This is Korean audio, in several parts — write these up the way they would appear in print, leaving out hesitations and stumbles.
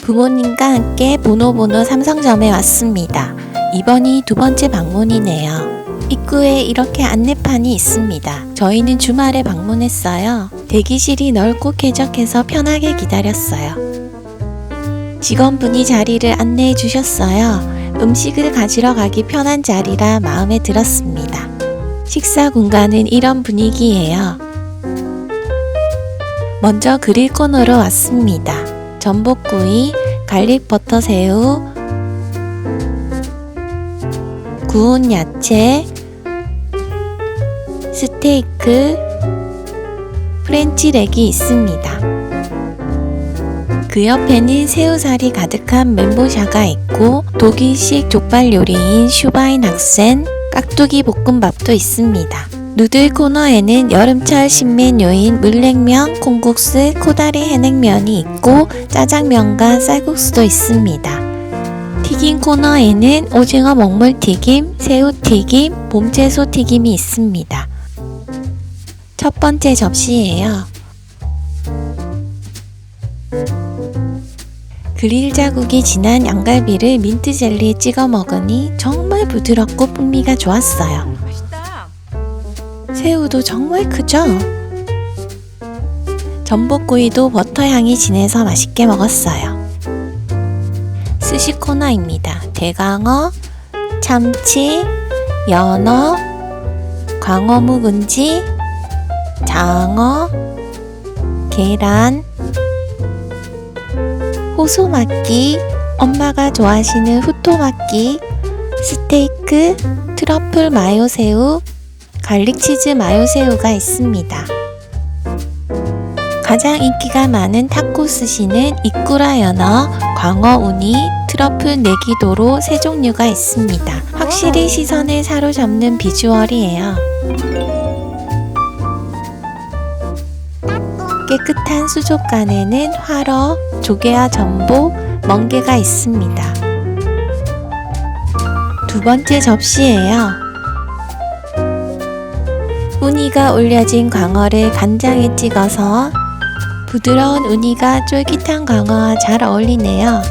부모님과 함께 보노보노 삼성점에 왔습니다. 이번이 두 번째 방문이네요. 입구에 이렇게 안내판이 있습니다. 저희는 주말에 방문했어요. 대기실이 넓고 쾌적해서 편하게 기다렸어요. 직원분이 자리를 안내해 주셨어요. 음식을 가지러 가기 편한 자리라 마음에 들었습니다. 식사 공간은 이런 분위기예요. 먼저 그릴 코너로 왔습니다. 전복구이, 갈릭 버터 새우, 구운 야채, 스테이크, 프렌치렉이 있습니다. 그 옆에는 새우살이 가득한 멘보샤가 있고 독일식 족발 요리인 슈바인 학센, 깍두기 볶음밥도 있습니다. 누들 코너에는 여름철 신메뉴인 물냉면, 콩국수, 코다리 해냉면이 있고 짜장면과 쌀국수도 있습니다. 튀김 코너에는 오징어 먹물튀김, 새우튀김, 봄채소 튀김이 있습니다. 첫 번째 접시예요. 그릴 자국이 진한 양갈비를 민트 젤리에 찍어 먹으니 정말 부드럽고 풍미가 좋았어요. 새우도 정말 크죠? 전복구이도 버터 향이 진해서 맛있게 먹었어요. 스시 코너입니다. 대강어, 참치, 연어, 광어 묵은지, 장어, 계란, 호소막기, 엄마가 좋아하시는 후토막기, 스테이크, 트러플 마요새우, 갈릭치즈 마요새우가 있습니다. 가장 인기가 많은 타코 스시는 이꾸라 연어, 광어 우니, 트러플 내기도로 세 종류가 있습니다. 확실히 시선을 사로잡는 비주얼이에요. 깨끗한 수족관에는 화러, 조개와 전복, 멍게가 있습니다. 두 번째 접시예요. 우니가 올려진 광어를 간장에 찍어서 부드러운 우니가 쫄깃한 광어와 잘 어울리네요.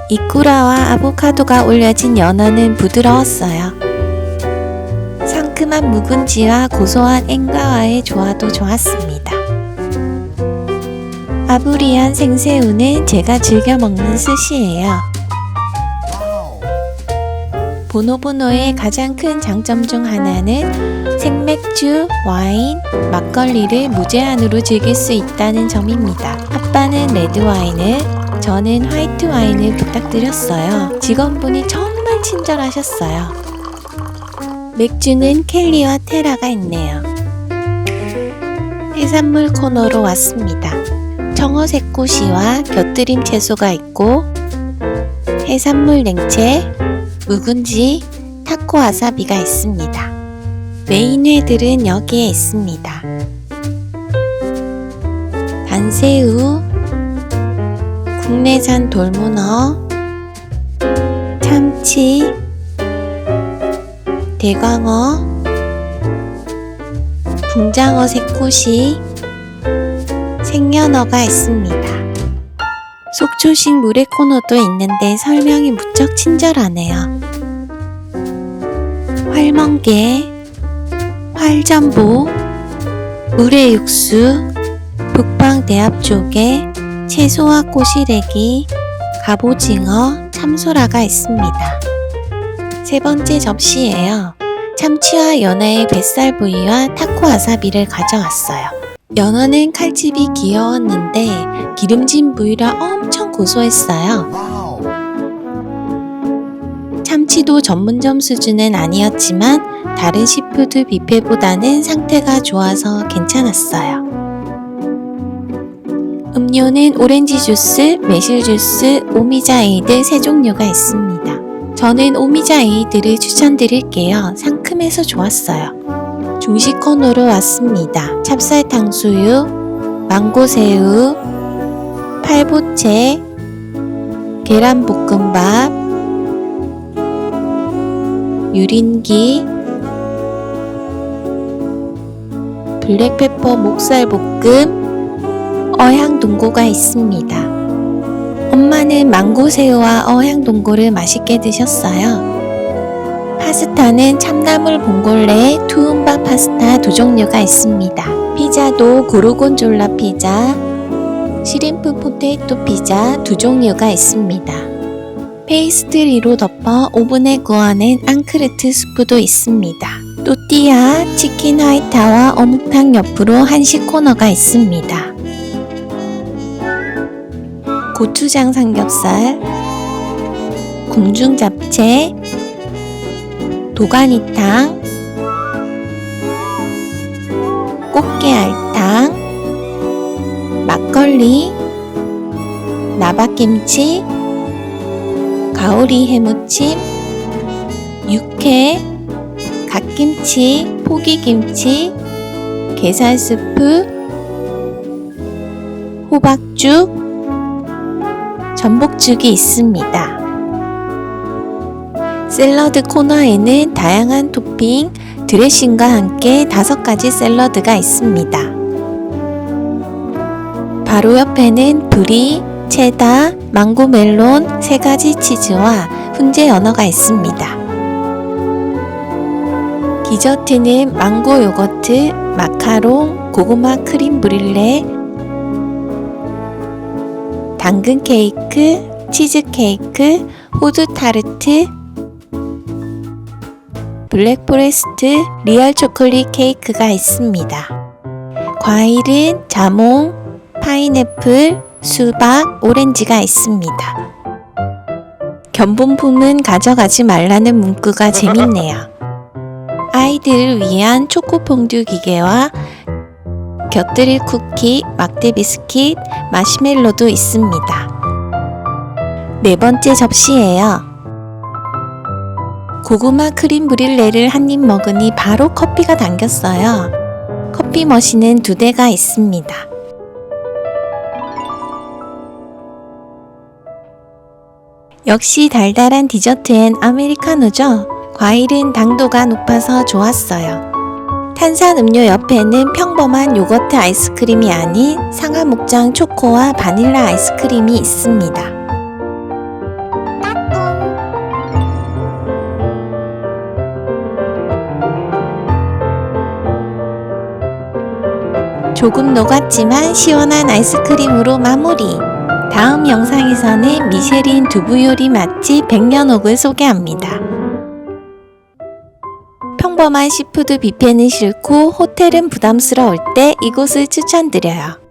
이꾸라와 아보카도가 올려진 연어는 부드러웠어요. 상큼한 묵은지와 고소한 엔가와의 조화도 좋았습니다. 아브리안 생새우는 제가 즐겨 먹는 스시예요. 보노보노의 가장 큰 장점 중 하나는 생맥주, 와인, 막걸리를 무제한으로 즐길 수 있다는 점입니다. 아빠는 레드와인을, 저는 화이트 와인을 부탁드렸어요. 직원분이 정말 친절하셨어요. 맥주는 켈리와 테라가 있네요. 해산물 코너로 왔습니다. 청어 새꼬시와 곁들임 채소가 있고 해산물 냉채, 묵은지, 타코 와사비가 있습니다. 메인 회들은 여기에 있습니다. 단새우, 국내산 돌문어, 참치, 대광어, 붕장어 새꼬시, 생연어가 있습니다. 속초식 물회 코너도 있는데 설명이 무척 친절하네요. 활멍게, 활전복, 물회 육수, 북방대합조개, 채소와 꼬시래기, 갑오징어, 참소라가 있습니다. 세 번째 접시예요. 참치와 연어의 뱃살 부위와 타코 와사비를 가져왔어요. 연어는 칼집이 귀여웠는데 기름진 부위라 엄청 고소했어요. 참치도 전문점 수준은 아니었지만 다른 시푸드 뷔페보다는 상태가 좋아서 괜찮았어요. 음료는 오렌지 주스, 매실 주스, 오미자 에이드 세 종류가 있습니다. 저는 오미자 에이드를 추천드릴게요. 상큼해서 좋았어요. 중식 코너로 왔습니다. 찹쌀 탕수육, 망고새우, 팔보채, 계란볶음밥, 유린기, 블랙페퍼 목살볶음, 어향 동고가 있습니다. 엄마 파스타는 망고 새우와 어향 동고를 맛있게 드셨어요. 파스타는 참나물 봉골레, 투움바 파스타 두 종류가 있습니다. 피자도 고르곤졸라 피자, 시림프 포테이토 피자 두 종류가 있습니다. 페이스트리로 덮어 오븐에 구워낸 앙크르트 스프도 있습니다. 또띠아, 치킨 하이타와 어묵탕 옆으로 한식 코너가 있습니다. 고추장 삼겹살, 궁중 잡채, 도가니탕, 꽃게알탕, 막걸리, 나박김치, 가오리 해무침, 육회, 갓김치, 포기김치, 게살스프, 호박죽, 전복죽이 있습니다. 샐러드 코너에는 다양한 토핑, 드레싱과 함께 5가지 샐러드가 있습니다. 바로 옆에는 브리, 체다, 망고 멜론 3가지 치즈와 훈제 연어가 있습니다. 디저트는 망고 요거트, 마카롱, 고구마 크림 브릴레, 당근 케이크, 치즈 케이크, 호두 타르트, 블랙포레스트, 리얼 초콜릿 케이크가 있습니다. 과일은 자몽, 파인애플, 수박, 오렌지가 있습니다. 견본품은 가져가지 말라는 문구가 재밌네요. 아이들을 위한 초코 퐁듀 기계와 곁들일 쿠키, 막대 비스킷, 마시멜로도 있습니다. 4번째 접시예요. 고구마 크림 브릴레를 한 입 먹으니 바로 커피가 당겼어요. 커피 머신은 2대가 있습니다. 역시 달달한 디저트엔 아메리카노죠. 과일은 당도가 높아서 좋았어요. 탄산음료 옆에는 평범한 요거트 아이스크림이 아닌 상하목장 초코와 바닐라 아이스크림이 있습니다. 조금 녹았지만 시원한 아이스크림으로 마무리. 다음 영상에서는 미쉐린 두부 요리 맛집 백년옥을 소개합니다. 평범한 시푸드 뷔페는 싫고 호텔은 부담스러울 때 이곳을 추천드려요.